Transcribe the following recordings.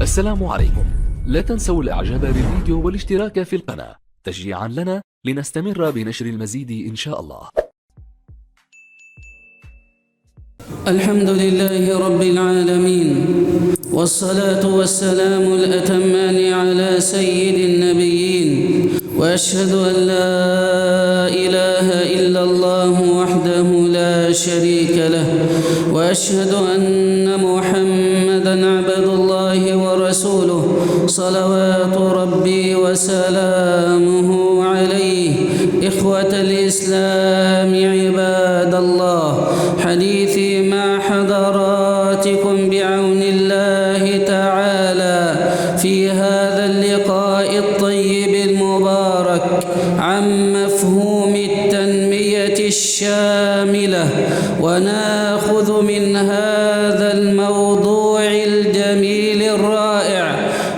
السلام عليكم. لا تنسوا الإعجاب بالفيديو والاشتراك في القناة تشجيعا لنا لنستمر بنشر المزيد إن شاء الله. الحمد لله رب العالمين، والصلاة والسلام الأتمان على سيد النبيين، وأشهد أن لا إله إلا الله وحده لا شريك له، وأشهد أن محمدًا عبد الله ورسوله صلوات ربي وسلامه عليه. إخوة الإسلام عباد الله، حديثي مع حضراتكم بعون الله تعالى في هذا اللقاء الطيب المبارك عن مفهوم التنمية الشاملة، ونأخذ من هذا الموضوع الجميل الرائع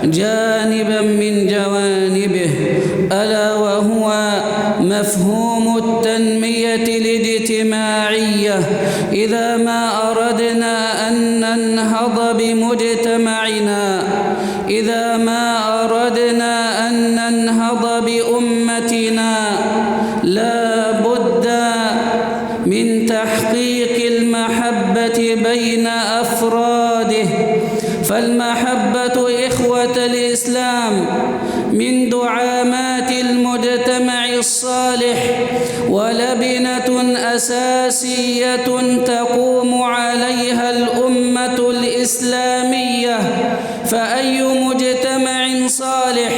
جانبا من جوانبه، ألا وهو مفهوم التنمية الاجتماعية. إذا ما أردنا أن ننهض بمجتمعنا، إذا ما أردنا أن ننهض بأمتنا، لا بد من تحقيق المحبة بين أفراده. فالمحبة إخوة الإسلام من دعامات المجتمع الصالح، ولبنة أساسية تقوم عليها الأمة الإسلامية. فأي مجتمع صالح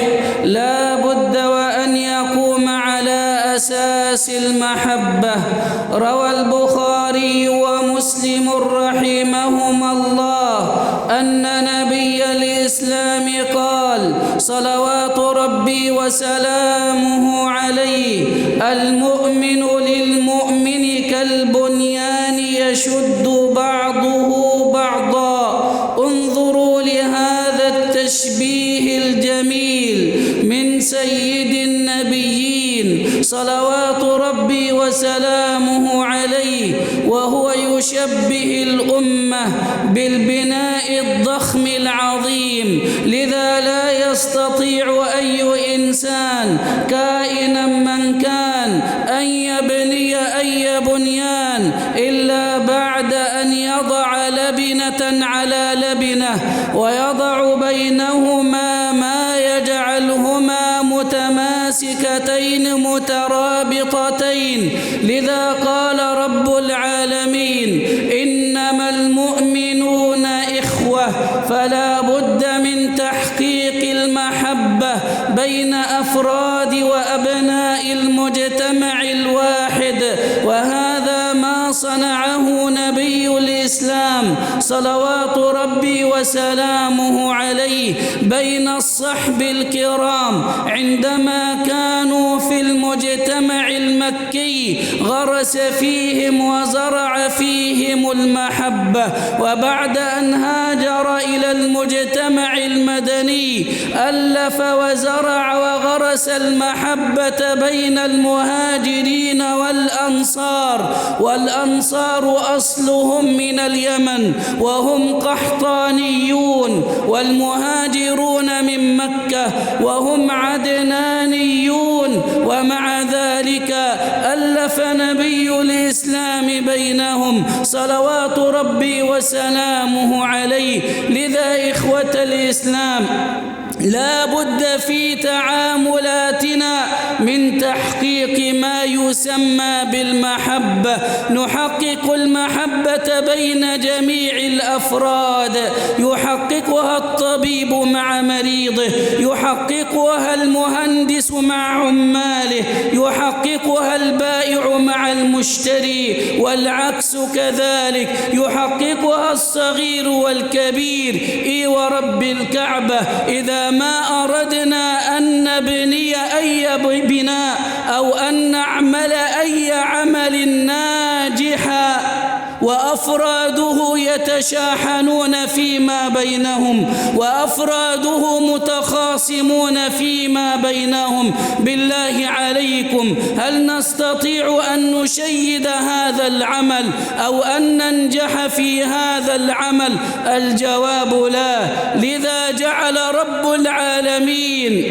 لا بد وأن يقوم على أساس المحبة. روى البخاري ومسلم رحمهما الله أن نبي الإسلام قال صلوات ربي وسلامه عليه: المؤمن للمؤمن كالبنيان يشد بعضه بعضا. انظروا لهذا التشبيه الجميل من سيد النبيين صلوات ربي وسلامه عليه، وهو يشبه الأمة بالبناء الضخم العظيم. لذا لا يستطيع أي إنسان كائنا من كان أن يبني أي بنيان إلا بعد أن يضع لبنة على لبنة، ويضع بينهما ما يجعلهما متماسكتين مترابطتين. لذا قال رب العالمين: إنما المؤمنون إخوة. فلا بد من تحقيق المحبة بين أفراد وأبناء المجتمع الواحد، وهذا ما صنعه نبي الإسلام صلوات ربي وسلامه عليه بين الصحب الكرام عندما كانوا في المجتمع المكي. غرس فيهم وزرع فيهم المحبة، وبعد أن هاجر إلى المجتمع المدني ألف وزرع وغرس المحبة بين المهاجرين والأنصار. والأنصار أصلهم من اليمن وهم قحطانيون، والمهاجرون من مكة وهم عدنانيون. ومع ذلك ألف نبي الإسلام بينهم صلوات ربي وسلامه عليه. لذا إخوة الإسلام لا بد في تعاملاتنا من تحقيق ما يسمى بالمحبة. نحقق المحبة بين جميع الأفراد، يحققها الطبيب مع مريضه، يحققها المهندس مع عماله، يحققها البائع مع المشتري، والعكس كذلك، يحققها الصغير والكبير. إي ورب الكعبة، إذا ما أردنا أن نبني أي بناء أو أن نعمل أي عمل ناجحا وأفراده يتشاحنون فيما بينهم، وأفراده متخاصمون فيما بينهم. بالله عليكم، هل نستطيع أن نشيد هذا العمل أو أن ننجح في هذا العمل؟ الجواب لا. لذا جعل رب العالمين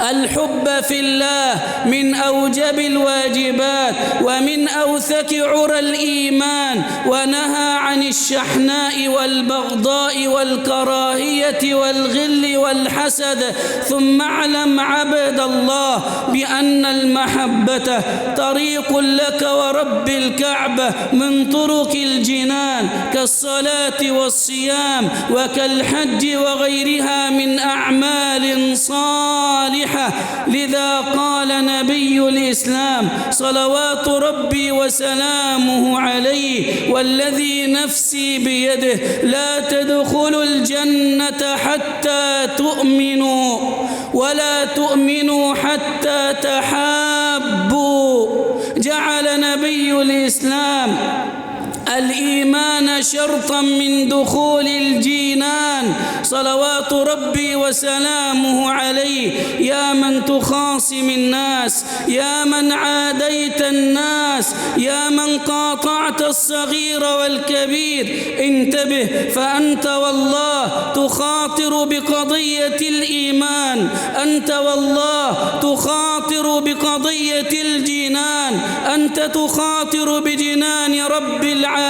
الحب في الله من أوجب الواجبات ومن أوثق عرى الإيمان، ونهى عن الشحناء والبغضاء والكراهية والغل والحسد. ثم اعلم عبد الله بأن المحبة طريق لك ورب الكعبة من طرق الجنان، كالصلاة والصيام وكالحج وغيرها من أعمال صالحة. لذا قال نبي الإسلام صلوات ربي وسلامه عليه: والذي نفسي بيده لا تدخلوا الجنة حتى تؤمنوا، ولا تؤمنوا حتى تحابوا. جعل نبي الإسلام الإيمان شرطا من دخول الجنان صلوات ربي وسلامه عليه. يا من تخاصم الناس، يا من عاديت الناس، يا من قاطعت الصغير والكبير، انتبه، فأنت والله تخاطر بقضية الإيمان، أنت والله تخاطر بقضية الجنان، أنت تخاطر بجنان رب العالمين.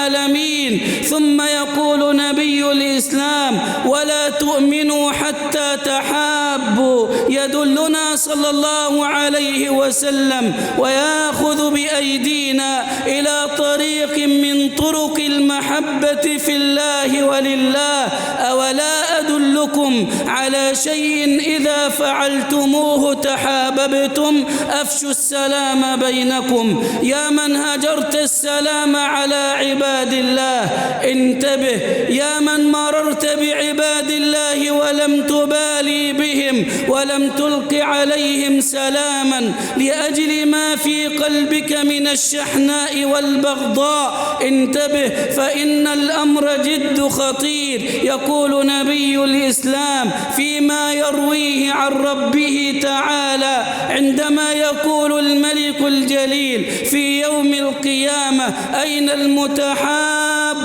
ثم يقول نبي الإسلام: ولا تؤمنوا حتى تحابوا. يدلنا صلى الله عليه وسلم ويأخذ بأيدينا إلى طريق من طرق المحبة في الله ولله. أولا أدلكم على شيء إذا فعلتموه تحاببتم؟ أفشوا السلام بينكم. يا من هجرت السلام على عباد الله، انتبه، يا من مررت بعباد الله ولم تبالي بهم ولم تلق عليهم سلاما لأجل ما في قلبك من الشحناء والبغضاء، انتبه، فإن الأمر جد خطير. يقول نبي الإسلام فيما يرويه عن ربه تعالى عندما يقول الملك الجليل في يوم القيامة: أين المتحابون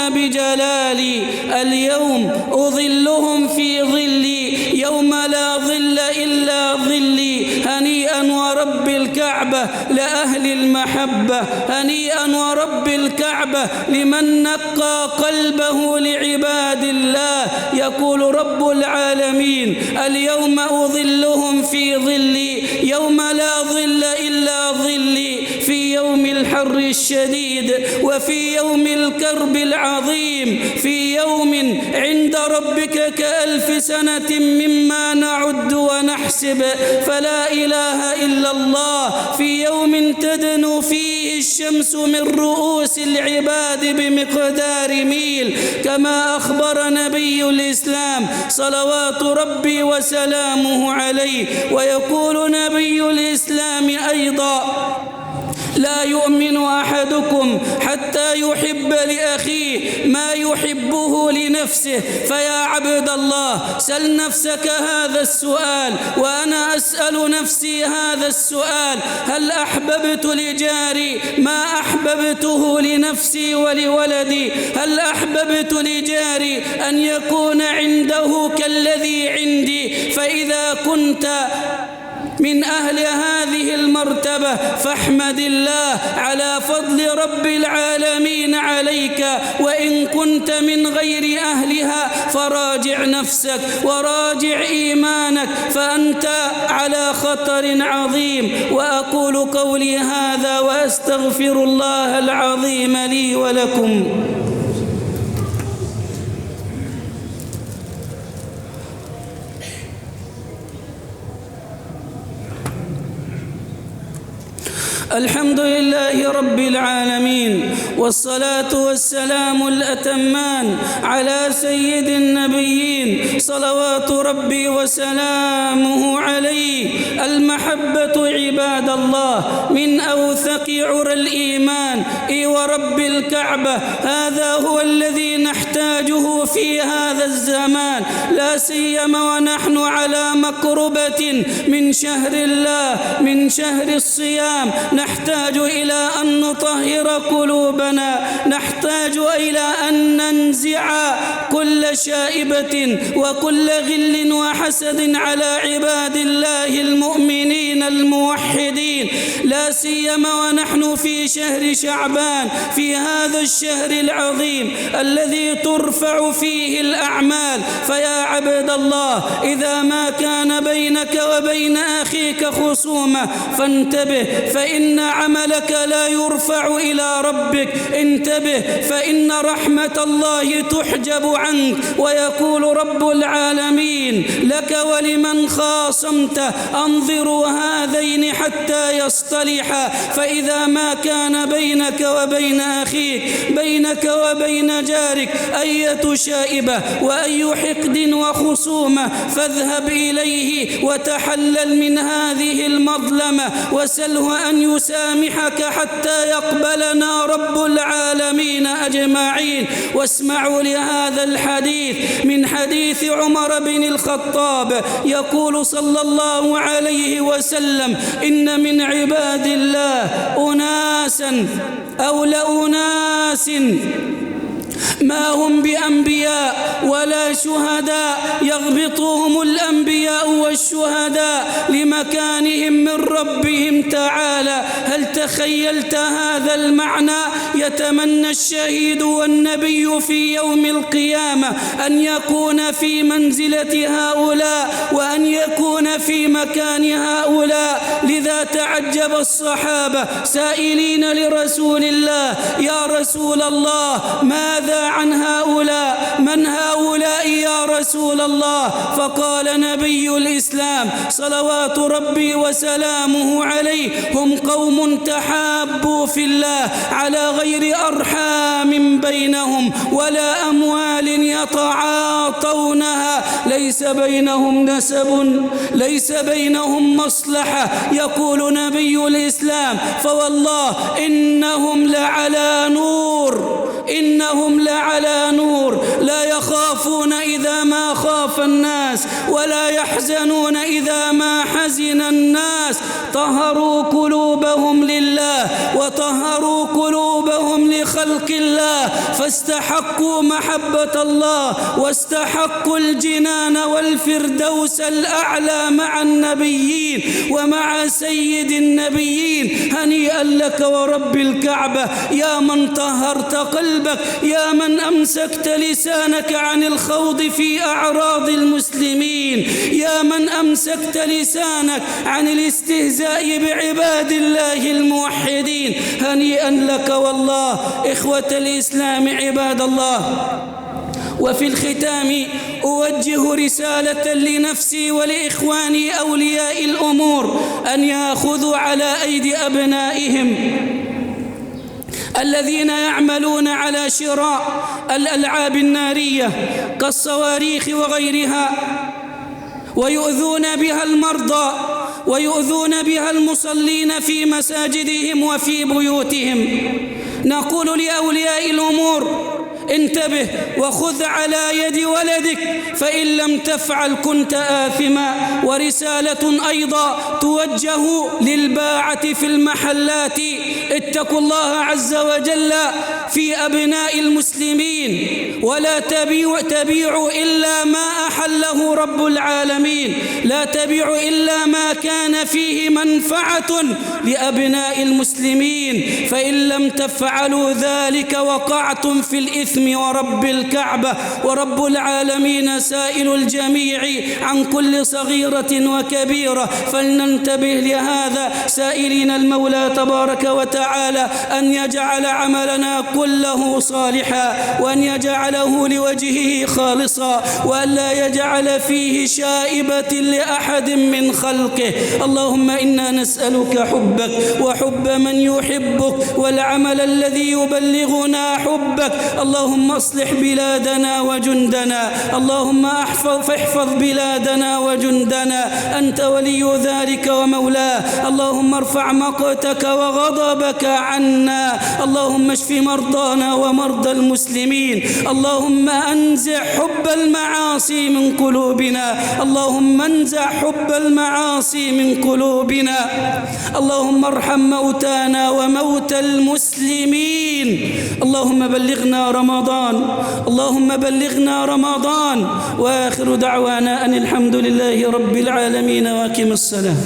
بجلالي؟ اليوم أظلهم في ظلي يوم لا ظل إلا ظلي. هنيئا ورب الكعبة لأهل المحبة، هنيئا ورب الكعبة لمن نقى قلبه لعباد الله. يقول رب العالمين: اليوم أظلهم في ظلي يوم لا ظل إلا ظلي، في يوم الحر الشديد وفي يوم الكرب العظيم، في يوم عند ربك كألف سنة مما نعد ونحسب، فلا إله إلا الله، في يوم تدنو فيه الشمس من رؤوس العباد بمقدار ميل، كما أخبر نبي الإسلام صلوات ربي وسلامه عليه. ويقول نبي الإسلام أيضا: لا يؤمن أحدكم حتى يحب لأخيه ما يحبه لنفسه. فيا عبد الله، سل نفسك هذا السؤال وأنا أسأل نفسي هذا السؤال: هل أحببت لجاري ما أحببته لنفسي ولولدي؟ هل أحببت لجاري أن يكون عنده كالذي عندي؟ فإذا كنت من أهل هذه المرتبة فاحمد الله على فضل رب العالمين عليك، وإن كنت من غير أهلها فراجع نفسك وراجع إيمانك، فأنت على خطر عظيم. وأقول قولي هذا وأستغفر الله العظيم لي ولكم. الحمد لله رب العالمين، والصلاة والسلام الأتمان على سيد النبيين صلوات ربي وسلامه عليه. المحبة عباد الله من أوثق عرى الإيمان ورب الكعبة هذا هو الذي نحتاجه في هذا الزمان، لا سيما ونحن على مقربة من شهر الله، من شهر الصيام. نحتاج إلى أن نطهر قلوبنا، نحتاج إلى أن ننزع كل شائبة وكل غل وحسد على عباد الله المؤمنين الموحدين، لا سيما ونحن في شهر شعبان، في هذا الشهر العظيم الذي ترفع فيه الأعمال. فيا عبد الله، إذا ما كان بينك وبين أخيك خصومة فانتبه، فإن عملك لا يرفع إلى ربك. انتبه، فإن رحمة الله تحجب عنك، ويقول رب العالمين لك ولمن خاصمت أنظروا هذين حتى يصطلحا. فإذا ما كان بينك وبين أخيك، بينك وبين جارك أية شائبة وأي حقد وخصومة، فاذهب إليه وتحلل من هذه المظلمة وسله أن يسامحك حتى يقبلنا رب العالمين أجمعين. واسمعوا لهذا الحديث من حديث عمر بن الخطاب، يقول صلى الله عليه وسلم: إن من عباد الله أناسا أو لأناس ما هم بأنبياء ولا شهداء، يغبطهم الأنبياء والشهداء لمكانهم من ربهم تعالى. هل تخيلت هذا المعنى؟ يتمنى الشهيد والنبي في يوم القيامة أن يكون في منزلة هؤلاء وأن يكون في مكان هؤلاء. لذا تعجب الصحابة سائلين لرسول الله: يا رسول الله، ماذا عن هؤلاء؟ من هؤلاء يا رسول الله؟ فقال نبي الإسلام صلوات ربي وسلامه عليه: هم قوم تحابوا في الله على غير أرحام بينهم ولا أموال يتعاطونها، ليس بينهم نسب، ليس بينهم مصلحة. يقول نبي الإسلام: فوالله إنهم لعلى نور، إنهم لعلى نور، لا يخافون إذا ما خاف الناس ولا يحزنون إذا ما حزن الناس. طهروا قلوبهم لله وطهروا قلوبهم لخلق الله، فاستحقوا محبة الله واستحقوا الجنان والفردوس الأعلى مع النبيين ومع سيد النبيين. هنيئا لك ورب الكعبة يا من طهرت قلبك، يا من أمسكت لسانك عن الخوض في أعراض المسلمين، يا من أمسكت لسانك عن الاستهزاء بعباد الله الموحدين. هنيئا لك والله. إخوة الإسلام عباد الله، وفي الختام أوجه رسالة لنفسي ولإخواني أولياء الأمور أن يأخذوا على أيدي أبنائهم الذين يعملون على شراء الألعاب النارية كالصواريخ وغيرها، ويؤذون بها المرضى ويؤذون بها المصلين في مساجدهم وفي بيوتهم. نقول لأولياء الأمور: انتبه وخذ على يد ولدك، فإن لم تفعل كنت آثما. ورسالة أيضا توجه للباعة في المحلات: اتقوا الله عز وجل في أبناء المسلمين، ولا تبيعوا إلا ما أحله رب العالمين، لا تبيعوا إلا ما كان فيه منفعة لأبناء المسلمين، فإن لم تفعلوا ذلك وقعتم في الإثم ورب الكعبة. ورب العالمين سائل الجميع عن كل صغيرة وكبيرة، فلننتبه لهذا سائلين المولى تبارك وتعالى أن يجعل عملنا كله صالحا، وأن يجعله لوجهه خالصا، وأن لا يجعل فيه شائبة لأحد من خلقه. اللهم إنا نسألك حبك وحب من يحبك والعمل الذي يبلغنا حبك. اللهم اصلح بلادنا وجندنا، اللهم احفظ بلادنا وجندنا، أنت ولي ذلك ومولاه. اللهم ارفع مقتك وغضبك عنا، اللهم اشف مرضانا ومرضى المسلمين. اللهم أنزع حب المعاصي من قلوبنا، اللهم انزع حب المعاصي من قلوبنا. اللهم ارحم موتانا وموتى المسلمين. اللهم بلغنا رمضان، اللهم بلغنا رمضان. وآخر دعوانا أن الحمد لله رب العالمين. واقم الصلاة.